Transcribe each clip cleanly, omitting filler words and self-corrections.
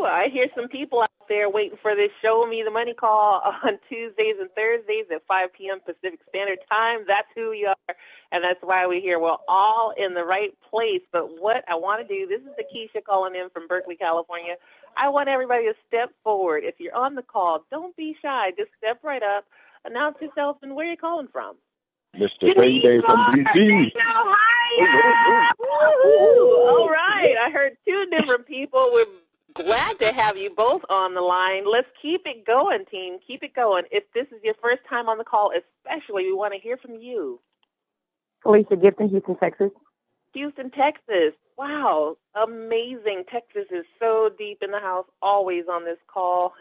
I hear some people out there waiting for this Show Me the Money call on Tuesdays and Thursdays at 5 p.m. Pacific Standard Time. That's who we are, and that's why we're here. We're all in the right place. But what I want to do, this is Nikisha calling in from Berkeley, California. I want everybody to step forward. If you're on the call, don't be shy. Just step right up, announce yourself, and where you're calling from. Mr. Payday from DC. All right. I heard two different people. We're glad to have you both on the line. Let's keep it going, team. Keep it going. If this is your first time on the call, especially, we want to hear from you. Felicia Gibson, Houston, Texas. Houston, Texas. Wow. Amazing. Texas is so deep in the house, always on this call.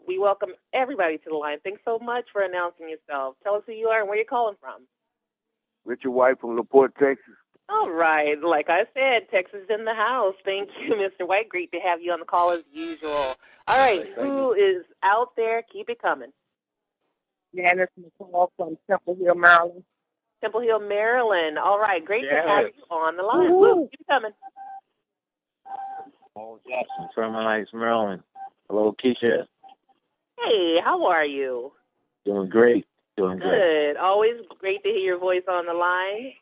We welcome everybody to the line. Thanks so much for announcing yourself. Tell us who you are and where you're calling from. Richard White from LaPorte, Texas. All right. Like I said, Texas in the house. Thank you, Mr. White. Great to have you on the call as usual. All right. Who is out there? Keep it coming. Janice McCall from Temple Hill, Maryland. Temple Hill, Maryland. All right. Great to have you on the line. Woo, keep it coming. Paul Jackson from Heights, Maryland. Hello, Keisha. Hey, how are you? Doing great. Good. Always great to hear your voice on the line.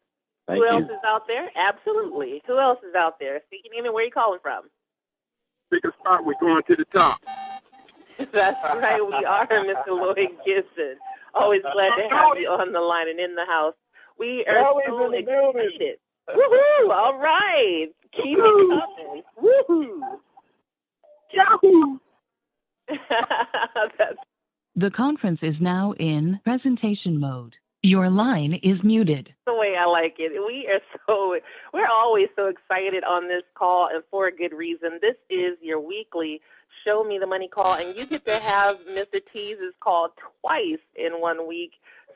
Thank Who you. else is out there? Absolutely. Who else is out there? Speaking in, and where are you calling from? Pick a spot, we're going to the top. That's right. We are Mr. Lloyd Gibson. Always glad to have you on the line and in the house. We are so excited. Woohoo! All right. Keep it coming. Woohoo! Yahoo! The conference is now in presentation mode. Your line is muted. The way I like it. We're always so excited on this call, and for a good reason. This is your weekly Show Me the Money call, and you get to have Mr. T's call twice in 1 week.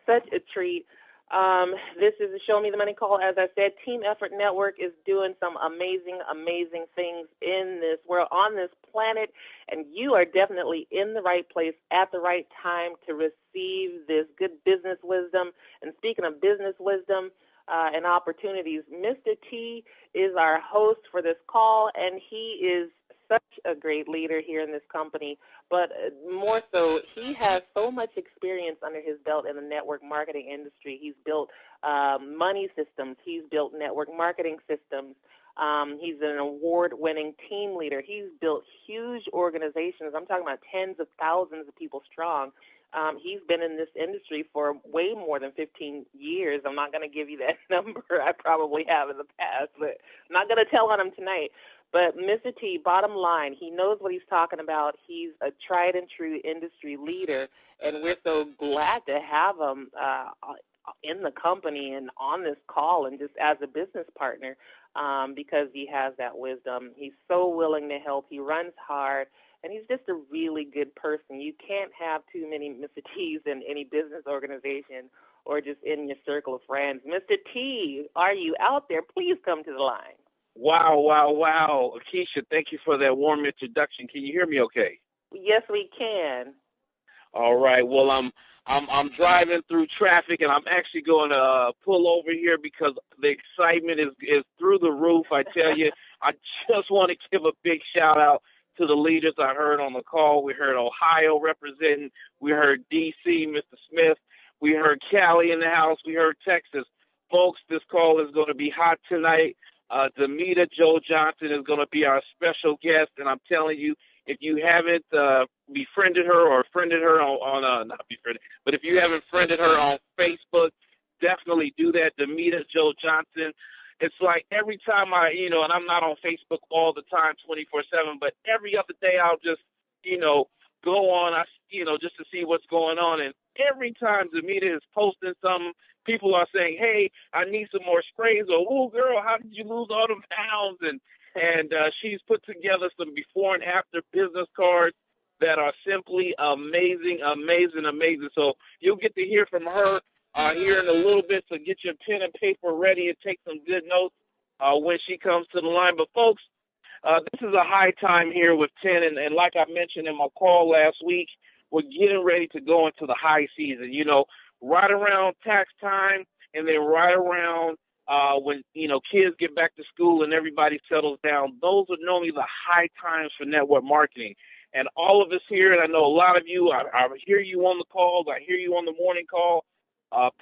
Such a treat. This is a Show Me the Money call. As I said, Team Effort Network is doing some amazing, amazing things in this world, on this planet, and you are definitely in the right place at the right time to receive this good business wisdom. And speaking of business wisdom and opportunities, Mr. T is our host for this call, and he is such a great leader here in this company, but more so, he has so much experience under his belt in the network marketing industry. He's built money systems. He's built network marketing systems. He's an award-winning team leader. He's built huge organizations. I'm talking about tens of thousands of people strong. He's been in this industry for way more than 15 years. I'm not going to give you that number. I probably have in the past, but I'm not going to tell on him tonight. But Mr. T, bottom line, he knows what he's talking about. He's a tried and true industry leader, and we're so glad to have him in the company and on this call and just as a business partner because he has that wisdom. He's so willing to help. He runs hard, and he's just a really good person. You can't have too many Mr. T's in any business organization or just in your circle of friends. Mr. T, are you out there? Please come to the line. Wow. Keisha, thank you for that warm introduction. Can you hear me okay? Yes, we can. All right. Well, I'm driving through traffic, and I'm actually going to pull over here because the excitement is through the roof. I tell you, I just want to give a big shout-out to the leaders I heard on the call. We heard Ohio representing. We heard D.C., Mr. Smith. We heard Cali in the house. We heard Texas. Folks, this call is going to be hot tonight. Demita Joe Johnson is going to be our special guest, and I'm telling you, if you haven't befriended her or friended her on not befriended, but if you haven't friended her on Facebook, definitely do that. Demita Joe Johnson. It's like every time and I'm not on Facebook all the time, 24/7, but every other day I'll just, go on, just to see what's going on. And every time Demita is posting something, people are saying, hey, I need some more sprays, or, oh, girl, how did you lose all them pounds? And she's put together some before and after business cards that are simply amazing. So you'll get to hear from her here in a little bit, so get your pen and paper ready and take some good notes when she comes to the line. But, folks, this is a high time here with 10, and like I mentioned in my call last week, we're getting ready to go into the high season, right around tax time, and then right around when, kids get back to school and everybody settles down. Those are normally the high times for network marketing. And all of us here, and I know a lot of you, I hear you on the calls. I hear you on the morning call.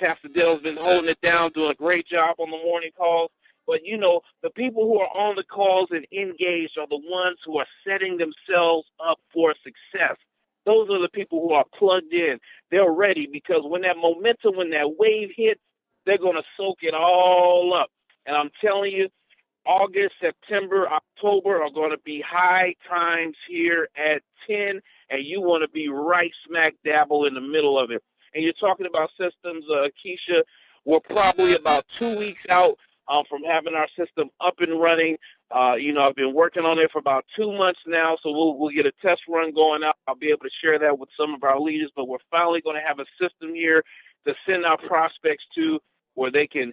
Pastor Dale's been holding it down, doing a great job on the morning calls. But, the people who are on the calls and engaged are the ones who are setting themselves up for success. Those are the people who are plugged in. They're ready, because when that momentum, when that wave hits, they're going to soak it all up. And I'm telling you, August, September, October are going to be high times here at 10, and you want to be right smack dabble in the middle of it. And you're talking about systems, Keisha, we're probably about 2 weeks out from having our system up and running. I've been working on it for about 2 months now, so we'll get a test run going out. I'll be able to share that with some of our leaders, but we're finally going to have a system here to send our prospects to, where they can,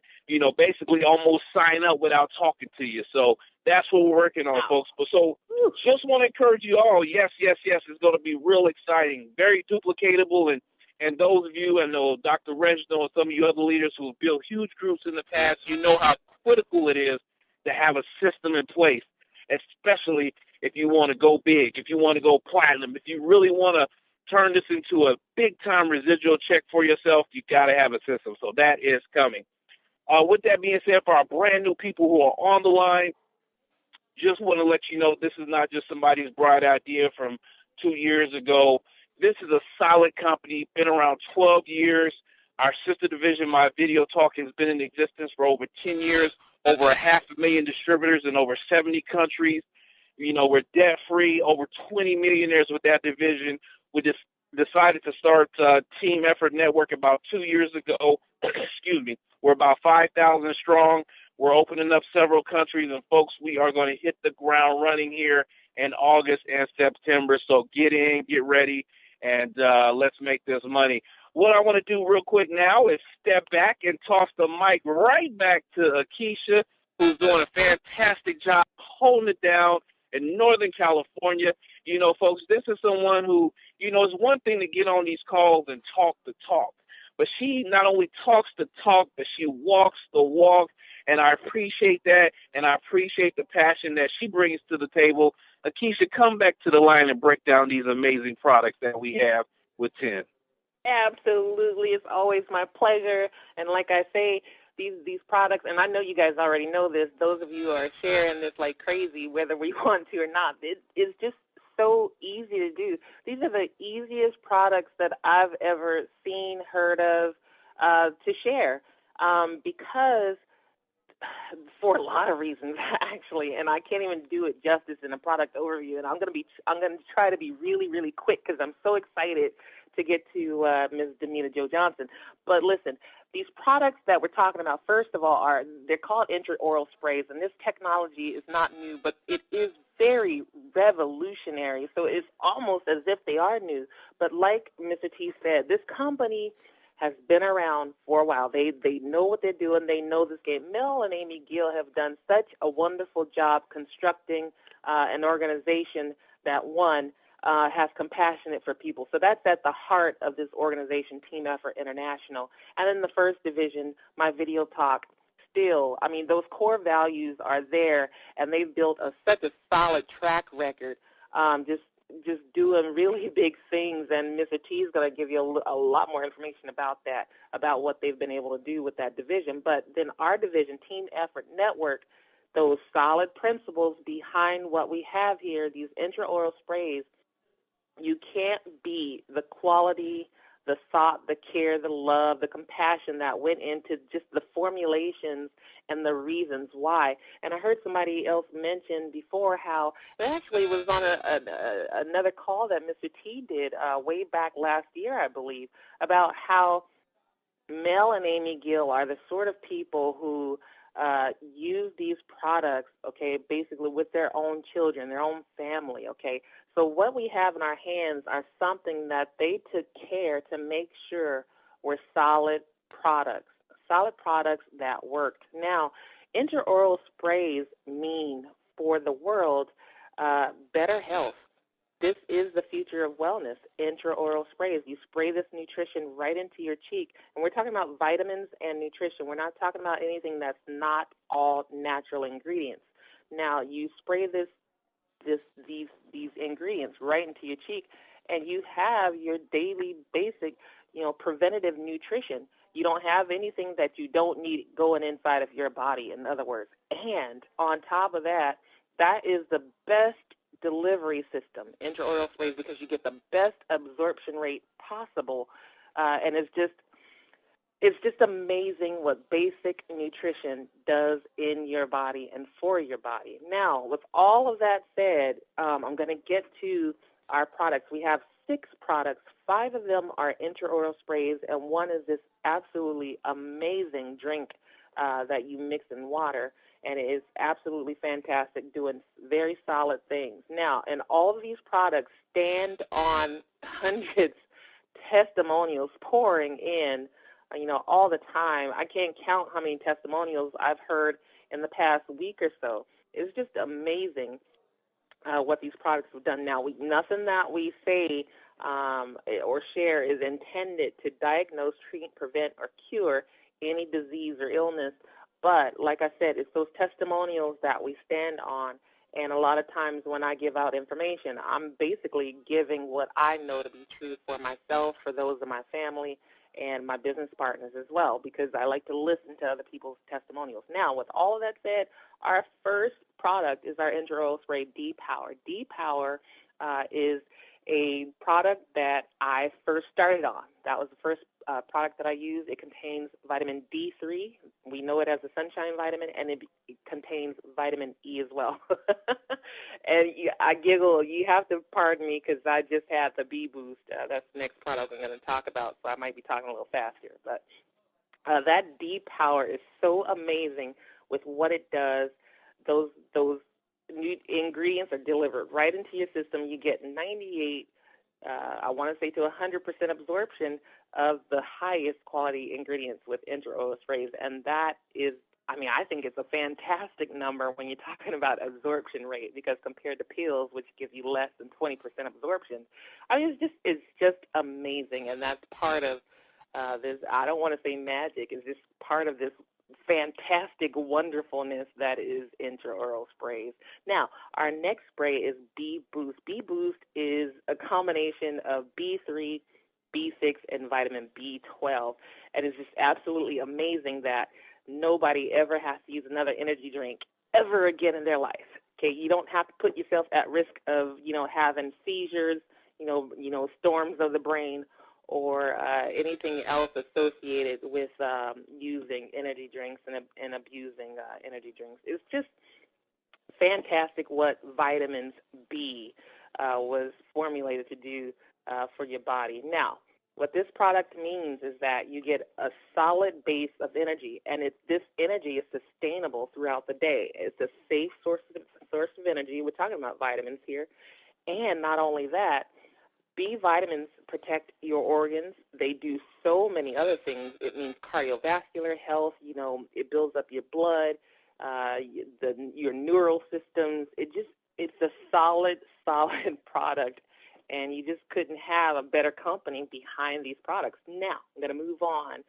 basically almost sign up without talking to you. So that's what we're working on, folks. But so just want to encourage you all, yes, it's going to be real exciting, very duplicatable. And those of you, I know Dr. Reginald and some of you other leaders who have built huge groups in the past, you know how critical it is to have a system in place, especially if you want to go big, if you want to go platinum, if you really want to turn this into a big-time residual check for yourself, you got to have a system. So that is coming. With that being said, for our brand-new people who are on the line, just want to let you know this is not just somebody's bright idea from 2 years ago. This is a solid company, been around 12 years. Our sister division, My Video Talk, has been in existence for over 10 years, over 500,000 distributors in over 70 countries. We're debt-free, over 20 millionaires with that division. We just decided to start Team Effort Network about 2 years ago. Excuse me. We're about 5,000 strong. We're opening up several countries, and folks, we are going to hit the ground running here in August and September. So get in, get ready, and let's make this money. What I want to do real quick now is step back and toss the mic right back to Keisha, who's doing a fantastic job holding it down in Northern California. Folks, this is someone who, it's one thing to get on these calls and talk the talk, but she not only talks the talk, but she walks the walk, and I appreciate that, and I appreciate the passion that she brings to the table. Keisha, come back to the line and break down these amazing products that we have with 10. Absolutely. It's always my pleasure. And like I say, these products, and I know you guys already know this, those of you who are sharing this like crazy, whether we want to or not, it is just so easy to do. These are the easiest products that I've ever seen, heard of, to share, because for a lot of reasons, actually, and I can't even do it justice in a product overview. And I'm going to try to be really, really quick because I'm so excited to get to Ms. Demita Jo Johnson. But listen, these products that we're talking about, first of all, they're called intraoral sprays, and this technology is not new, but it is very revolutionary. So it's almost as if they are new. But like Mr. T said, this company has been around for a while. They know what they're doing. They know this game. Mel and Amy Gill have done such a wonderful job constructing an organization that, one, has compassion for people. So that's at the heart of this organization, Team Effort International. And in the first division, My Video Talk, still, I mean, those core values are there, and they've built such a solid track record, just doing really big things. And Mr. T is going to give you a lot more information about that, about what they've been able to do with that division. But then our division, Team Effort Network, those solid principles behind what we have here, these intraoral sprays, you can't beat the quality, the thought, the care, the love, the compassion that went into just the formulations and the reasons why. And I heard somebody else mention before how it actually was on another call that Mr. T did way back last year, I believe, about how Mel and Amy Gill are the sort of people who use these products, okay, basically with their own children, their own family, okay. So what we have in our hands are something that they took care to make sure were solid products that worked. Now, intraoral sprays mean for the world better health. This is the future of wellness, intraoral sprays. You spray this nutrition right into your cheek. And we're talking about vitamins and nutrition. We're not talking about anything that's not all natural ingredients. Now, you spray these ingredients right into your cheek, and you have your daily basic, preventative nutrition. You don't have anything that you don't need going inside of your body, in other words. And on top of that, that is the best delivery system, intraoral sprays, because you get the best absorption rate possible. And it's just amazing what basic nutrition does in your body and for your body. Now, with all of that said, I'm going to get to our products. We have 6 products. 5 of them are intraoral sprays, and one is this absolutely amazing drink that you mix in water, and it is absolutely fantastic, doing very solid things. Now, and all of these products stand on hundreds testimonials pouring in, all the time. I can't count how many testimonials I've heard in the past week or so. It's just amazing what these products have done. Now, nothing that we say or share is intended to diagnose, treat, prevent, or cure any disease or illness. But like I said, it's those testimonials that we stand on. And a lot of times when I give out information, I'm basically giving what I know to be true for myself, for those in my family, and my business partners as well, because I like to listen to other people's testimonials. Now, with all of that said, our first product is our intraoral spray, D-Power. D-Power is a product that I first started on. That was the first product that I used. It contains vitamin D3. We know it as a sunshine vitamin, and it contains vitamin E as well. And I giggle. You have to pardon me because I just had the B Boost. That's the next product I'm going to talk about, so I might be talking a little faster. But that D-Power is so amazing with what it does. Those new ingredients are delivered right into your system. You get 98, I want to say to 100% absorption of the highest quality ingredients with intraoral sprays. And that is, I think it's a fantastic number when you're talking about absorption rate, because compared to pills, which give you less than 20% absorption, it's just amazing. And that's part of this, I don't want to say magic, it's just part of this fantastic wonderfulness that is intraoral sprays. Now, our next spray is B-Boost. B-Boost is a combination of B3, B6, and vitamin B12. And it's just absolutely amazing that nobody ever has to use another energy drink ever again in their life. Okay, you don't have to put yourself at risk of, having seizures, storms of the brain, or anything else associated with using energy drinks and abusing energy drinks. It's just fantastic what vitamins B was formulated to do for your body. Now, what this product means is that you get a solid base of energy, and this energy is sustainable throughout the day. It's a safe source of energy. We're talking about vitamins here. And not only that, B vitamins protect your organs. They do so many other things. It means cardiovascular health. It builds up your blood, your neural systems. It's a solid product, and you just couldn't have a better company behind these products. Now, I'm going to move on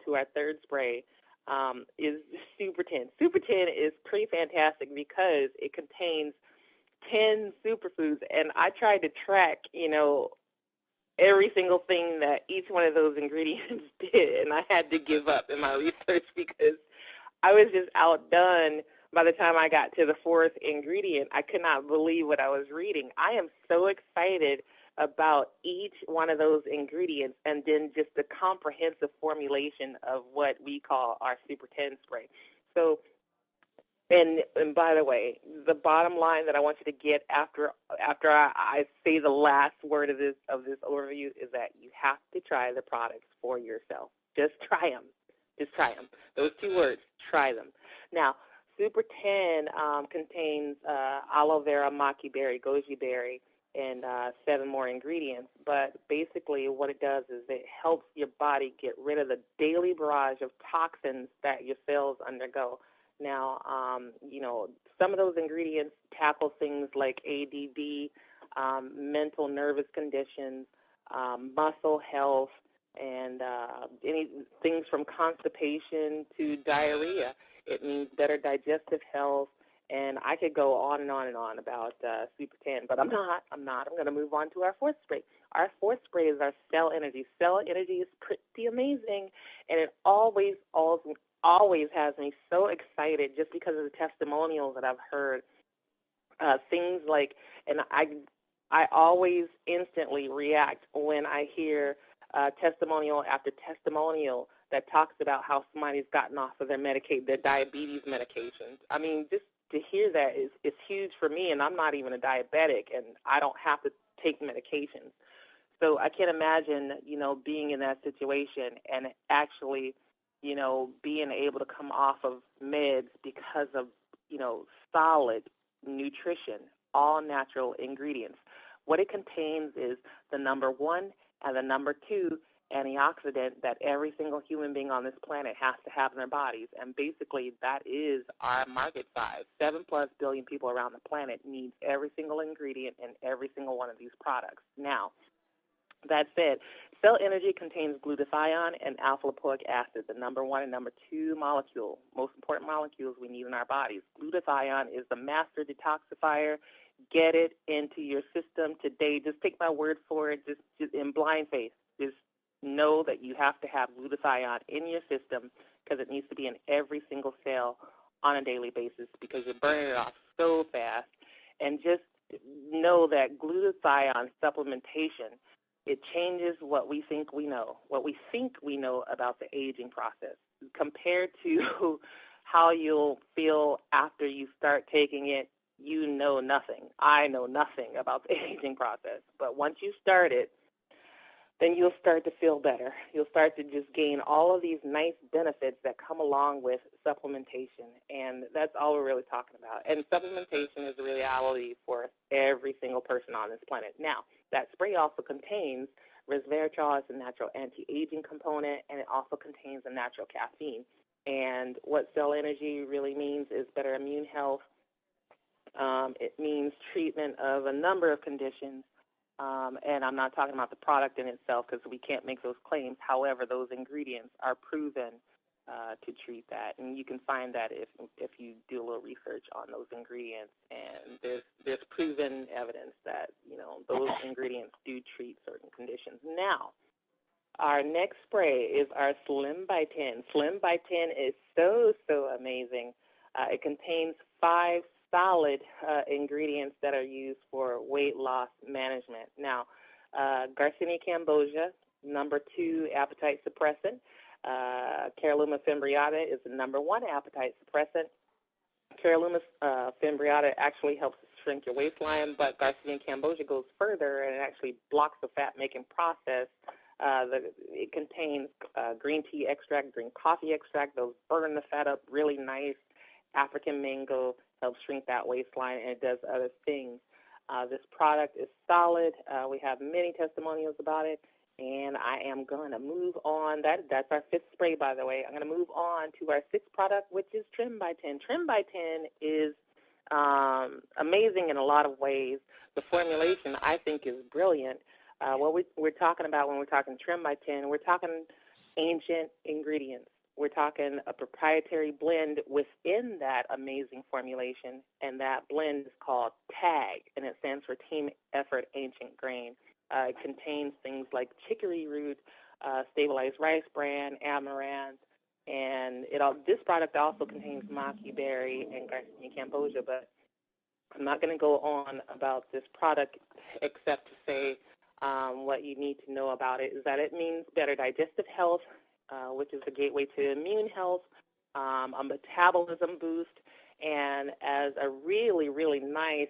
to our third spray, is Super 10. Super 10 is pretty fantastic because it contains 10 superfoods, and I tried to track, every single thing that each one of those ingredients did, and I had to give up in my research because I was just outdone by the time I got to the 4th ingredient. I could not believe what I was reading. I am so excited about each one of those ingredients, and then just the comprehensive formulation of what we call our Super 10 spray. So, and by the way, the bottom line that I want you to get after I say the last word of this overview is that you have to try the products for yourself. Just try them. Just try them. Those 2 words, try them. Now, Super 10 contains aloe vera, maki berry, goji berry, and 7 more ingredients. But basically what it does is it helps your body get rid of the daily barrage of toxins that your cells undergo. Now, some of those ingredients tackle things like ADD, mental, nervous conditions, muscle health, and any things from constipation to diarrhea. It means better digestive health, and I could go on and on and on about Super 10, but I'm not. I'm going to move on to our fourth spray. Our fourth spray is our Cell Energy. Cell Energy is pretty amazing, and it always has me so excited just because of the testimonials that I've heard. Things like, and I always instantly react when I hear testimonial after testimonial that talks about how somebody's gotten off of their diabetes medications. I mean, just to hear that is huge for me, and I'm not even a diabetic, and I don't have to take medications. So I can't imagine, being in that situation and actually, being able to come off of meds because of, solid nutrition, all natural ingredients. What it contains is the number 1 and the number 2 antioxidant that every single human being on this planet has to have in their bodies. And basically that is our market size. 7+ billion people around the planet needs every single ingredient in every single one of these products. Now, that said, Cell Energy contains glutathione and alpha-lipoic acid, the number 1 and number 2 molecule, most important molecules we need in our bodies. Glutathione is the master detoxifier. Get it into your system today. Just take my word for it, just in blind faith. Just know that you have to have glutathione in your system because it needs to be in every single cell on a daily basis because you're burning it off so fast. And just know that glutathione supplementation, it changes what we think we know about the aging process compared to how you'll feel after you start taking it. You know nothing. I know nothing about the aging process. But once you start it, then you'll start to feel better. You'll start to just gain all of these nice benefits that come along with supplementation. And that's all we're really talking about. And supplementation is a reality for every single person on this planet. Now, that spray also contains resveratrol as a natural anti-aging component, and it also contains a natural caffeine. And what Cell Energy really means is better immune health. It means treatment of a number of conditions. And I'm not talking about the product in itself because we can't make those claims. However, those ingredients are proven to treat that. And you can find that if you do a little research on those ingredients. And there's proven evidence that, those ingredients do treat certain conditions. Now, our next spray is our Slim by 10. Slim by 10 is so amazing. It contains 5 solid ingredients that are used for weight loss management. Now, Garcinia cambogia, number 2 appetite suppressant. Caralluma fimbriata is the number 1 appetite suppressant. Caralluma fimbriata actually helps shrink your waistline, but Garcinia cambogia goes further and it actually blocks the fat-making process. It contains green tea extract, green coffee extract. Those burn the fat up really nice. African mango helps shrink that waistline, and it does other things. This product is solid. We have many testimonials about it, and I am going to move on. That's our 5th spray, by the way. I'm going to move on to our 6th product, which is Trim by 10. Trim by 10 is amazing in a lot of ways. The formulation, I think, is brilliant. What we're talking about when we're talking Trim by 10, we're talking ancient ingredients. We're talking a proprietary blend within that amazing formulation, and that blend is called TAG, and it stands for Team Effort Ancient Grain. It contains things like chicory root, stabilized rice bran, amaranth, and this product also contains maki berry and Garcinia cambogia, but I'm not going to go on about this product except to say what you need to know about it is that it means better digestive health, which is the gateway to immune health, a metabolism boost, and as a really, really nice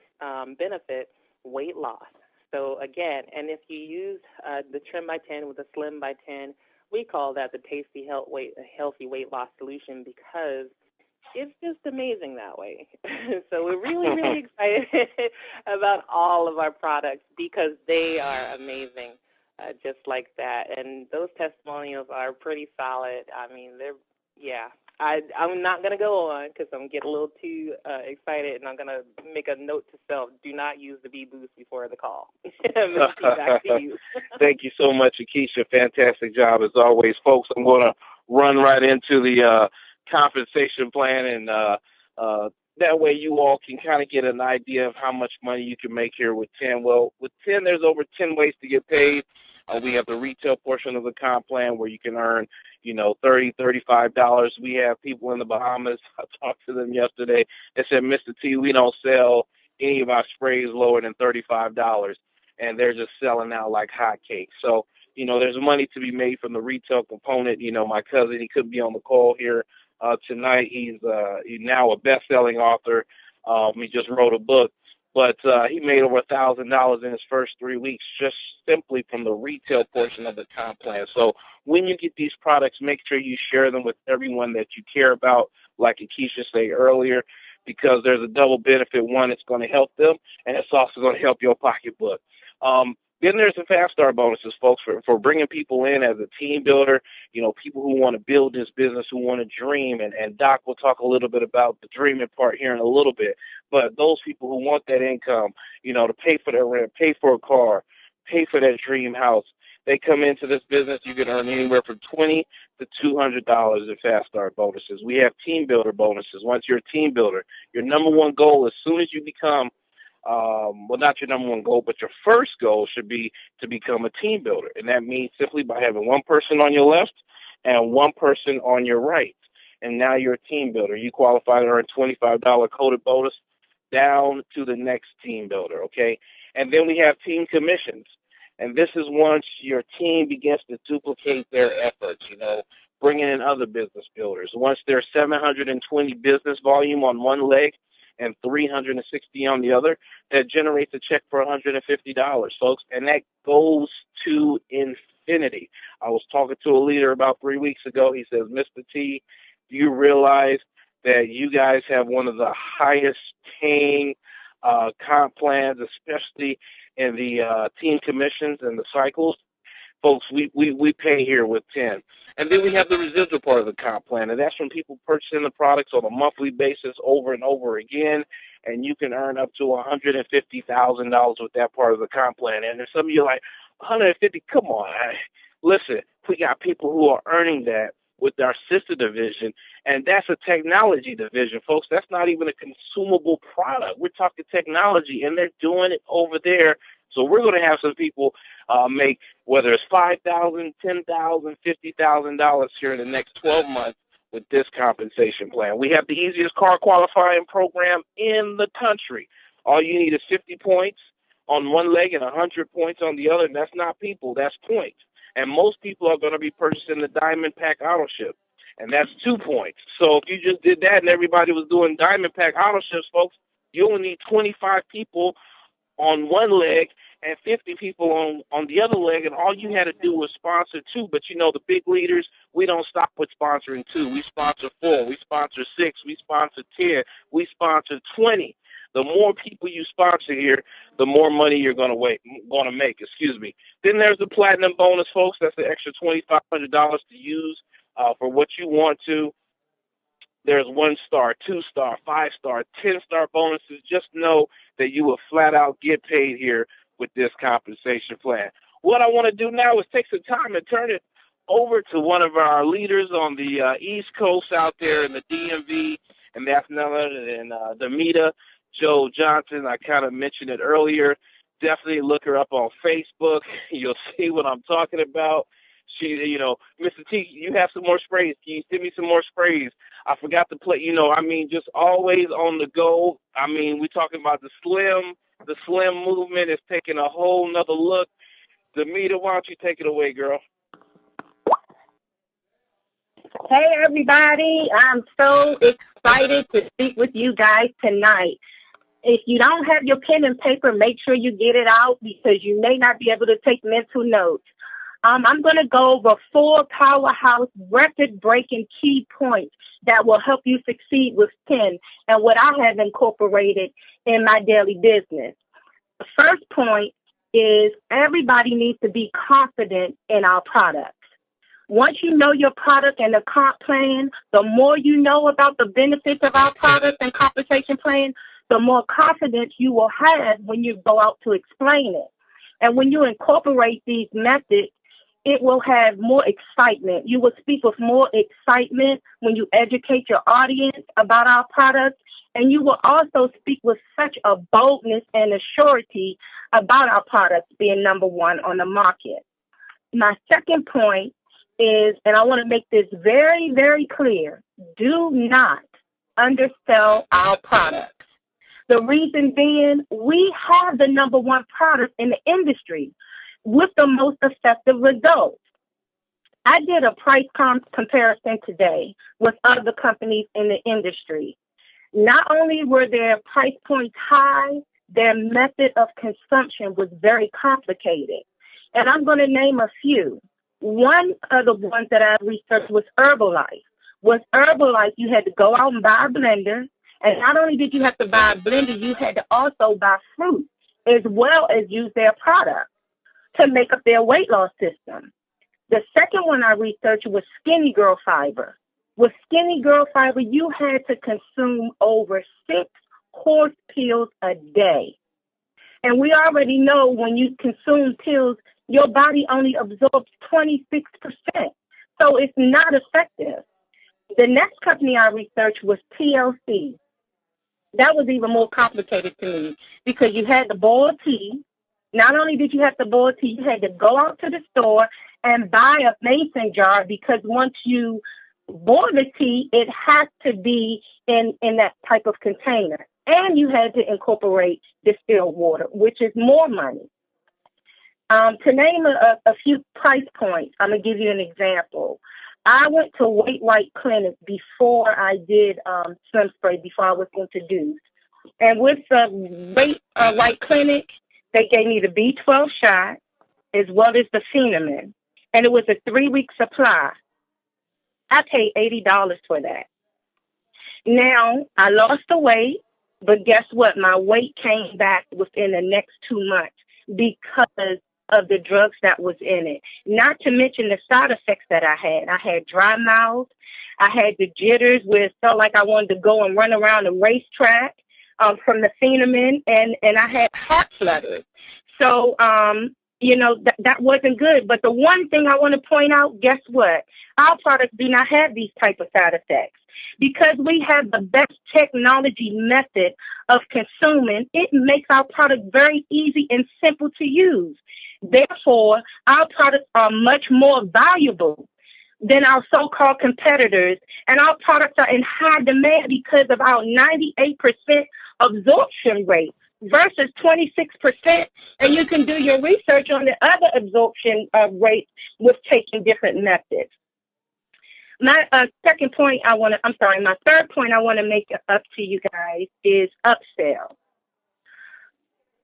benefit, weight loss. So again, and if you use the Trim by 10 with the Slim by 10, we call that the tasty healthy weight loss solution because it's just amazing that way. So we're really, really excited about all of our products because they are amazing. Just like that. And those testimonials are pretty solid. I mean, I'm not going to go on because I'm getting a little too excited, and I'm going to make a note to self, do not use the B-Boost before the call. Mr. T, back to you. Thank you so much, Nikisha. Fantastic job as always. Folks, I'm going to run right into the compensation plan, and that way you all can kind of get an idea of how much money you can make here with 10. Well, with 10, there's over 10 ways to get paid. We have the retail portion of the comp plan where you can earn, $30, $35. We have people in the Bahamas. I talked to them yesterday. They said, Mr. T, we don't sell any of our sprays lower than $35. And they're just selling out like hotcakes. So, there's money to be made from the retail component. My cousin, he couldn't be on the call here tonight. He's now a best-selling author. He just wrote a book. But he made over $1,000 in his first 3 weeks just simply from the retail portion of the comp plan. So when you get these products, make sure you share them with everyone that you care about, like Nikisha said earlier, because there's a double benefit. One, it's going to help them, and it's also going to help your pocketbook. Then there's the fast start bonuses, folks, for bringing people in as a team builder, people who want to build this business, who want to dream. And Doc will talk a little bit about the dreaming part here in a little bit. But those people who want that income, to pay for their rent, pay for a car, pay for that dream house, they come into this business. You can earn anywhere from $20 to $200 in fast start bonuses. We have team builder bonuses. Once you're a team builder, your number one goal as soon as you become not your number one goal, but your first goal should be to become a team builder. And that means simply by having one person on your left and one person on your right. And now you're a team builder. You qualify to earn $25 coded bonus down to the next team builder, okay? And then we have team commissions. And this is once your team begins to duplicate their efforts, bringing in other business builders. Once there's 720 business volume on one leg, and 360 on the other, that generates a check for $150, folks. And that goes to infinity. I was talking to a leader about 3 weeks ago. He says, Mr. T, do you realize that you guys have one of the highest paying comp plans, especially in the team commissions and the cycles? Folks, we pay here with 10. And then we have the residual part of the comp plan, and that's when people purchasing the products on a monthly basis over and over again, and you can earn up to $150,000 with that part of the comp plan. And there's some of you like, 150, come on. Listen, we got people who are earning that with our sister division, and that's a technology division, folks. That's not even a consumable product. We're talking technology, and they're doing it over there. So we're going to have some people make, whether it's $5,000, $10,000, $50,000 here in the next 12 months with this compensation plan. We have the easiest car qualifying program in the country. All you need is 50 points on one leg and 100 points on the other. And that's not people, that's points. And most people are going to be purchasing the Diamond Pack Auto Ship, and that's 2 points. So if you just did that and everybody was doing Diamond Pack Auto Ships, folks, you only need 25 people on one leg and 50 people on the other leg, and all you had to do was sponsor 2. But the big leaders, we don't stop with sponsoring 2. We sponsor 4, we sponsor 6, we sponsor 10, we sponsor 20. The more people you sponsor here, the more money you're going to make. Then there's the platinum bonus, folks. That's the extra $2,500 to use for what you want to. There's 1-star, 2-star, 5-star, 10-star bonuses. Just know that you will flat out get paid here with this compensation plan. What I want to do now is take some time and turn it over to one of our leaders on the East Coast out there in the DMV, and that's none other than Demita Joe Johnson. I kind of mentioned it earlier. Definitely look her up on Facebook. You'll see what I'm talking about. She, Mr. T, you have some more sprays. Can you send me some more sprays? I forgot to play, just always on the go. We're talking about the slim movement is taking a whole nother look. Demita, why don't you take it away, girl? Hey, everybody. I'm so excited to speak with you guys tonight. If you don't have your pen and paper, make sure you get it out because you may not be able to take mental notes. I'm going to go over 4 powerhouse record-breaking key points that will help you succeed with 10 and what I have incorporated in my daily business. The first point is everybody needs to be confident in our products. Once you know your product and the comp plan, the more you know about the benefits of our product and compensation plan, the more confidence you will have when you go out to explain it. And when you incorporate these methods, it will have more excitement. You will speak with more excitement when you educate your audience about our products. And you will also speak with such a boldness and a surety about our products being number one on the market. My second point is, and I want to make this very, very clear, do not undersell our products. The reason being, we have the number one product in the industry with the most effective results. I did a price comparison today with other companies in the industry. Not only were their price points high, their method of consumption was very complicated. And I'm going to name a few. One of the ones that I researched was Herbalife. With Herbalife, you had to go out and buy a blender. And not only did you have to buy a blender, you had to also buy fruit as well as use their product to make up their weight loss system. The second one I researched was Skinny Girl Fiber. With Skinny Girl Fiber, you had to consume over 6 horse pills a day. And we already know when you consume pills, your body only absorbs 26%. So it's not effective. The next company I researched was TLC. That was even more complicated to me because you had to boil tea. Not only did you have to boil tea, you had to go out to the store and buy a mason jar because once you boil the tea, it has to be in that type of container. And you had to incorporate distilled water, which is more money. To name a few price points, I'm going to give you an example. I went to Weight White Clinic before I did Slim Spray, before I was introduced. And with the Weight White Clinic, they gave me the B12 shot as well as the Phenomene. And it was a 3-week supply. I paid $80 for that. Now, I lost the weight, but guess what? My weight came back within the next 2 months because of the drugs that was in it. Not to mention the side effects that I had. I had dry mouth. I had the jitters where it felt like I wanted to go and run around the racetrack from the Phenomene, and I had heart flutters. So, that wasn't good. But the one thing I want to point out, guess what? Our products do not have these type of side effects. Because we have the best technology method of consuming, it makes our product very easy and simple to use. Therefore, our products are much more valuable than our so-called competitors, and our products are in high demand because of our 98% absorption rate versus 26%, and you can do your research on the other absorption rates with taking different methods. My third point I want to make up to you guys is upsell.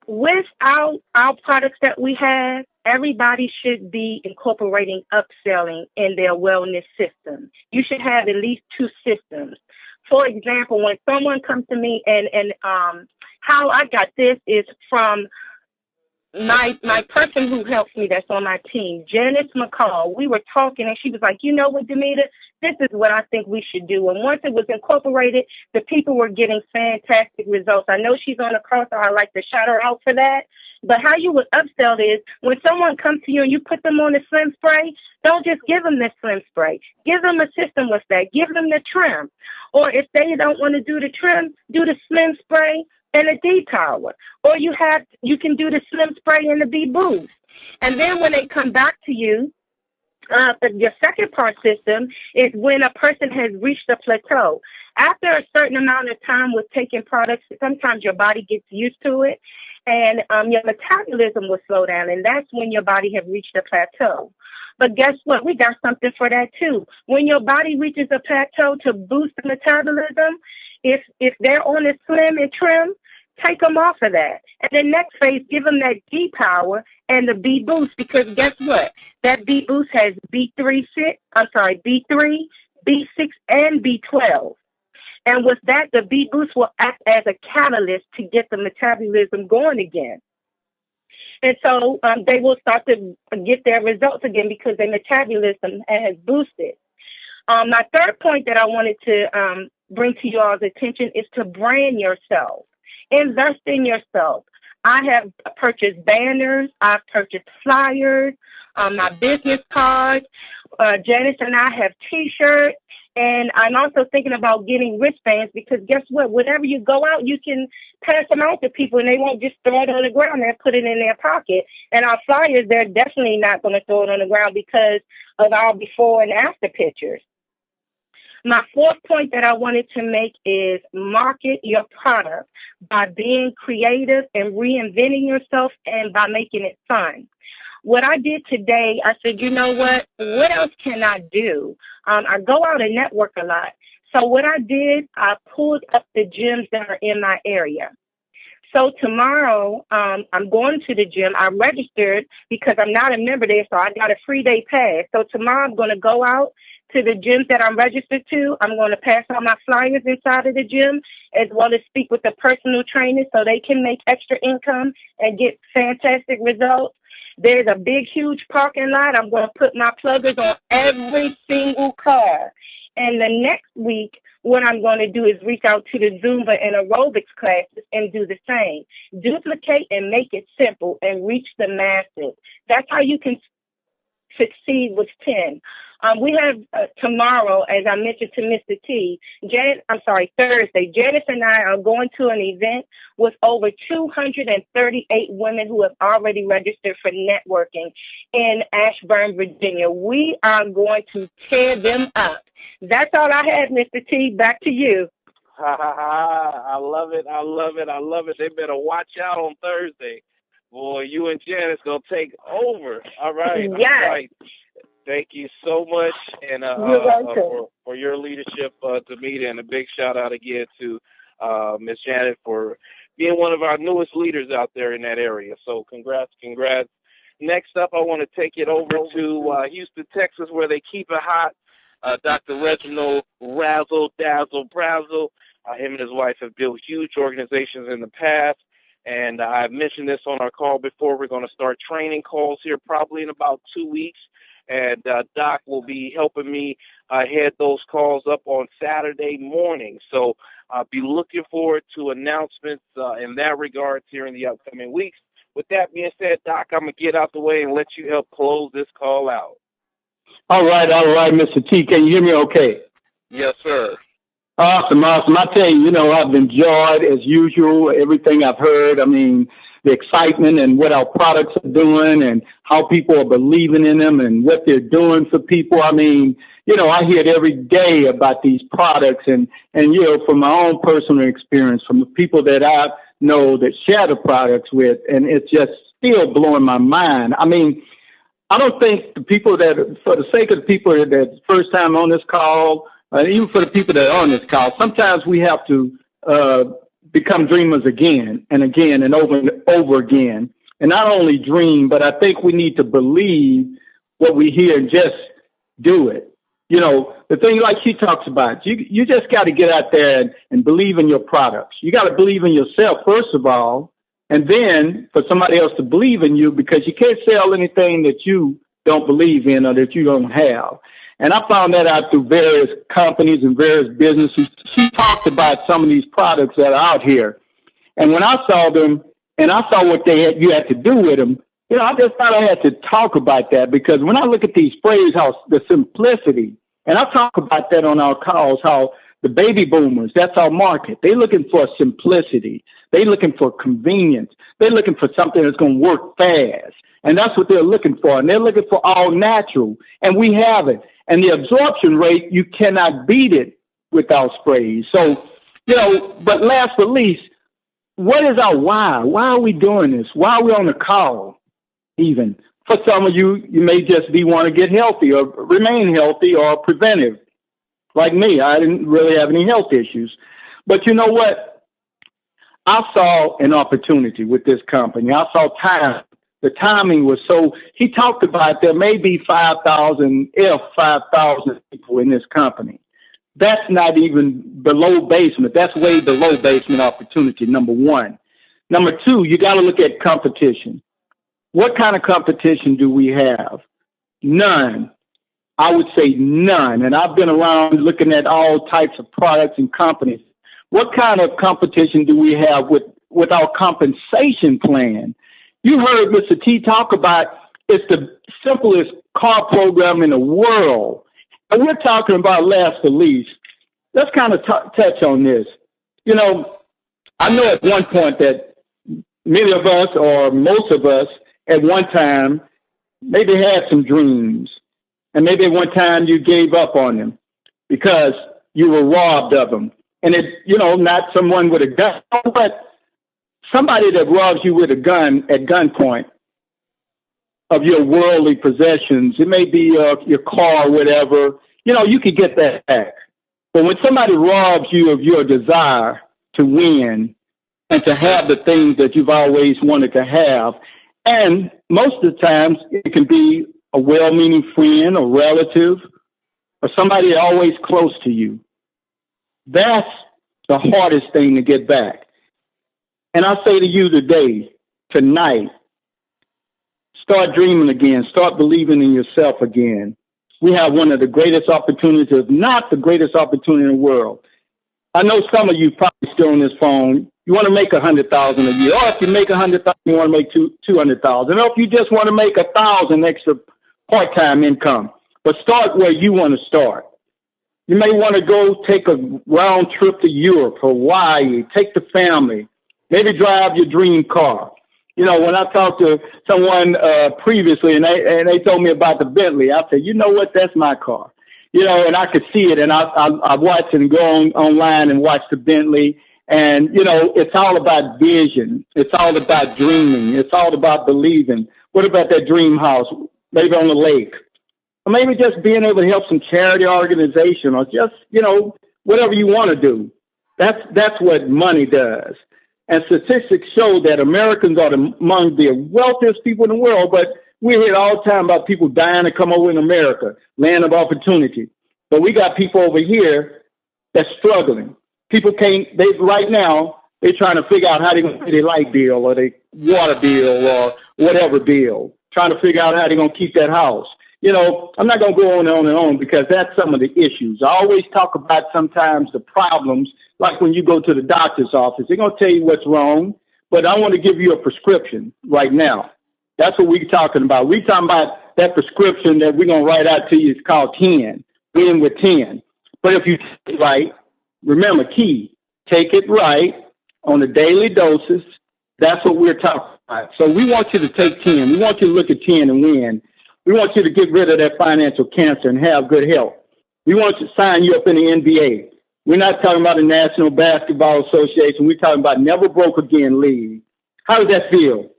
With our products that we have, everybody should be incorporating upselling in their wellness system. You should have at least 2 systems. For example, when someone comes to me and how I got this is from my person who helps me that's on my team, Janice McCall. We were talking and she was like, you know what, Demeter, this is what I think we should do. And once it was incorporated, the people were getting fantastic results. I know she's on the call, so I like to shout her out for that. But how you would upsell is when someone comes to you and you put them on the Slim Spray, don't just give them the Slim Spray. Give them a system with that. Give them the trim. Or if they don't want to do the trim, do the Slim Spray and a D-Tower. Or you can do the Slim Spray and the B-Boost. And then when they come back to you, your second part system is when a person has reached a plateau. After a certain amount of time with taking products, sometimes your body gets used to it, and your metabolism will slow down, and that's when your body has reached a plateau. But guess what? We got something for that too. When your body reaches a plateau to boost the metabolism, if they're on a slim and trim, take them off of that. And the next phase, give them that D-Power and the B-Boost, because guess what? That B-Boost has B3, B6, and B12. And with that, the B-Boost will act as a catalyst to get the metabolism going again. And so they will start to get their results again because their metabolism has boosted. My third point that I wanted to bring to you all's attention is to brand yourself. Invest in yourself. I have purchased banners. I've purchased flyers, my business cards. Janice and I have T-shirts. And I'm also thinking about getting wristbands because guess what? Whenever you go out, you can pass them out to people and they won't just throw it on the ground and put it in their pocket. And our flyers, they're definitely not going to throw it on the ground because of our before and after pictures. My fourth point that I wanted to make is market your product by being creative and reinventing yourself and by making it fun. What I did today, I said, you know what else can I do? I go out and network a lot. So what I did, I pulled up the gyms that are in my area. So tomorrow, I'm going to the gym. I registered because I'm not a member there, so I got a free day pass. So tomorrow I'm going to go out to the gyms that I'm registered to. I'm going to pass out my flyers inside of the gym as well as speak with the personal trainers so they can make extra income and get fantastic results. There's a big, huge parking lot. I'm going to put my pluggers on every single car. And the next week, what I'm going to do is reach out to the Zumba and aerobics classes and do the same. Duplicate and make it simple and reach the masses. That's how you can succeed with 10. We have tomorrow, as I mentioned to Mr. T, Thursday, Janice and I are going to an event with over 238 women who have already registered for networking in Ashburn, Virginia. We are going to tear them up. That's all I have, Mr. T. Back to you. I love it. I love it. I love it. They better watch out on Thursday. Boy, you and Janice going to take over. All right. Yes. All right. Thank you so much and for your leadership, Tamita, and a big shout out again to Miss Janet for being one of our newest leaders out there in that area. So congrats. Next up, I want to take it over to Houston, Texas, where they keep it hot. Dr. Reginald Razzle Dazzle Brazzle. Him and his wife have built huge organizations in the past. And I've mentioned this on our call before. We're going to start training calls here probably in about 2 weeks. And Doc will be helping me head those calls up on Saturday morning. So I'll be looking forward to announcements in that regard here in the upcoming weeks. With that being said, Doc, I'm going to get out the way and let you help close this call out. All right, Mr. T. Can you hear me okay? Yes, sir. Awesome. I tell you, I've enjoyed, as usual, everything I've heard. I mean, the excitement and what our products are doing and how people are believing in them and what they're doing for people. I mean, I hear it every day about these products and from my own personal experience, from the people that I know that share the products with, and it's just still blowing my mind. I mean, I don't think the people that, for the sake of the people that first time on this call, even for the people that are on this call, sometimes we have to become dreamers again and again and over again. And not only dream, but I think we need to believe what we hear and just do it. The thing like she talks about, you just got to get out there and believe in your products. You got to believe in yourself, first of all, and then for somebody else to believe in you, because you can't sell anything that you don't believe in or that you don't have. And I found that out through various companies and various businesses. She talked about some of these products that are out here. And when I saw them and I saw what you had to do with them, I just thought I had to talk about that, because when I look at these sprays, how the simplicity, and I talk about that on our calls, how the baby boomers, that's our market. They're looking for simplicity. They're looking for convenience. They're looking for something that's going to work fast. And that's what they're looking for. And they're looking for all natural. And we have it. And the absorption rate, you cannot beat it with our sprays. So, but last but least, what is our why? Why are we doing this? Why are we on the call? Even for some of you, you may just want to get healthy or remain healthy or preventive. Like me, I didn't really have any health issues. But you know what? I saw an opportunity with this company. I saw time. The timing was so, he talked about there may be 5,000 people in this company. That's not even below basement. That's way below basement opportunity, number one. Number two, you got to look at competition. What kind of competition do we have? None. I would say none. And I've been around looking at all types of products and companies. What kind of competition do we have with our compensation plan? You heard Mr. T talk about it's the simplest car program in the world. And we're talking about last but least. Let's kind of touch on this. You know, I know at one point that many of us or most of us at one time maybe had some dreams. And maybe at one time you gave up on them because you were robbed of them. And it, you know, not someone with a gun, but somebody that robs you with a gun at gunpoint of your worldly possessions. It may be your car or whatever. You know, you could get that back. But when somebody robs you of your desire to win and to have the things that you've always wanted to have, and most of the times it can be a well-meaning friend or relative or somebody always close to you. That's the hardest thing to get back. And I say to you today, tonight, start dreaming again. Start believing in yourself again. We have one of the greatest opportunities, if not the greatest opportunity in the world. I know some of you probably still on this phone. You want to make $100,000 a year, or if you make $100,000, you want to make $200,000, or if you just want to make $1,000 extra part-time income. But start where you want to start. You may want to go take a round trip to Europe, Hawaii, take the family, maybe drive your dream car. You know, when I talked to someone previously and they told me about the Bentley, I said, you know what, that's my car. You know, and I could see it, and I watch and go online and watch the Bentley. And, you know, it's all about vision. It's all about dreaming. It's all about believing. What about that dream house, maybe on the lake? Or maybe just being able to help some charity organization or just, you know, whatever you want to do. That's what money does. And statistics show that Americans are among the wealthiest people in the world, but we hear all the time about people dying to come over in America, land of opportunity. But we got people over here that's struggling. People right now, they're trying to figure out how they're going to pay their light bill or their water bill or whatever bill, trying to figure out how they're going to keep that house. You know, I'm not going to go on and on because that's some of the issues. I always talk about sometimes the problems, like when you go to the doctor's office, they're going to tell you what's wrong, but I want to give you a prescription right now. That's what we're talking about. We're talking about that prescription that we're going to write out to you. It's called 10, win with 10. But if you take it right, remember, key, take it right on a daily doses. That's what we're talking about. So we want you to take 10. We want you to look at 10 and win. We want you to get rid of that financial cancer and have good health. We want to sign you up in the NBA. We're not talking about the National Basketball Association. We're talking about Never Broke Again League. How does that feel?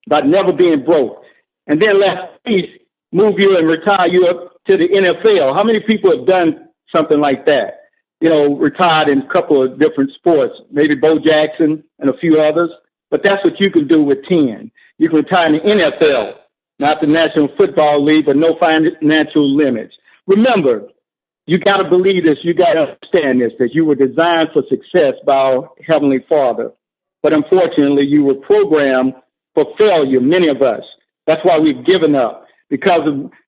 About never being broke. And then let's move you and retire you up to the NFL. How many people have done something like that? You know, retired in a couple of different sports, maybe Bo Jackson and a few others. But that's what you can do with 10. You can retire in the NFL, not the National Football League, but no financial limits. Remember, you got to believe this. You got to understand this, that you were designed for success by our Heavenly Father. But unfortunately, you were programmed for failure, many of us. That's why we've given up, because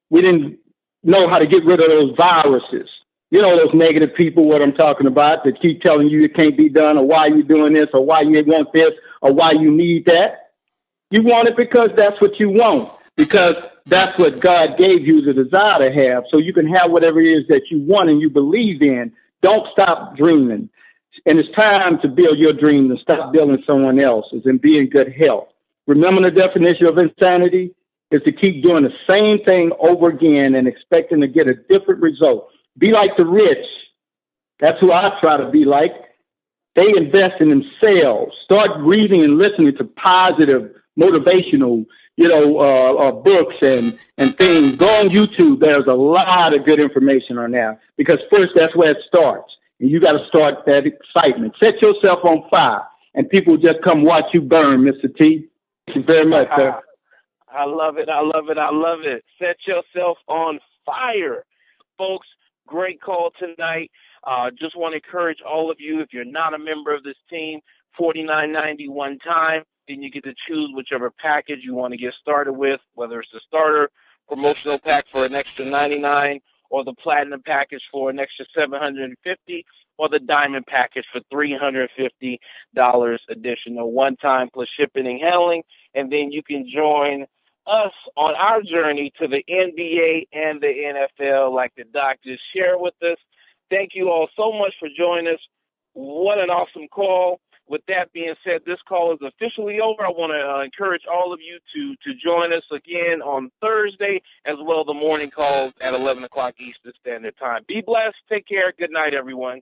we didn't know how to get rid of those viruses. You know, those negative people, what I'm talking about, that keep telling you it can't be done, or why you're doing this, or why you want this, or why you need that. You want it because that's what you want, because that's what God gave you the desire to have, so you can have whatever it is that you want and you believe in. Don't stop dreaming. And it's time to build your dreams and stop building someone else's and be in good health. Remember, the definition of insanity is to keep doing the same thing over again and expecting to get a different result. Be like the rich. That's who I try to be like. They invest in themselves. Start reading and listening to positive, motivational, books and things. Go on YouTube. There's a lot of good information on there, because first, that's where it starts. And you got to start that excitement. Set yourself on fire, and people just come watch you burn, Mr. T. Thank you very much, sir. I love it. I love it. I love it. Set yourself on fire, folks. Great call tonight. Just want to encourage all of you, if you're not a member of this team, $49.90 one time. Then you get to choose whichever package you want to get started with, whether it's the starter promotional pack for an extra $99, or the platinum package for an extra $750, or the diamond package for $350 additional one time plus shipping and handling. And then you can join us on our journey to the NBA and the NFL, like the doc just shared with us. Thank you all so much for joining us. What an awesome call. With that being said, this call is officially over. I want to encourage all of you to join us again on Thursday, as well as the morning calls at 11 o'clock Eastern Standard Time. Be blessed. Take care. Good night, everyone.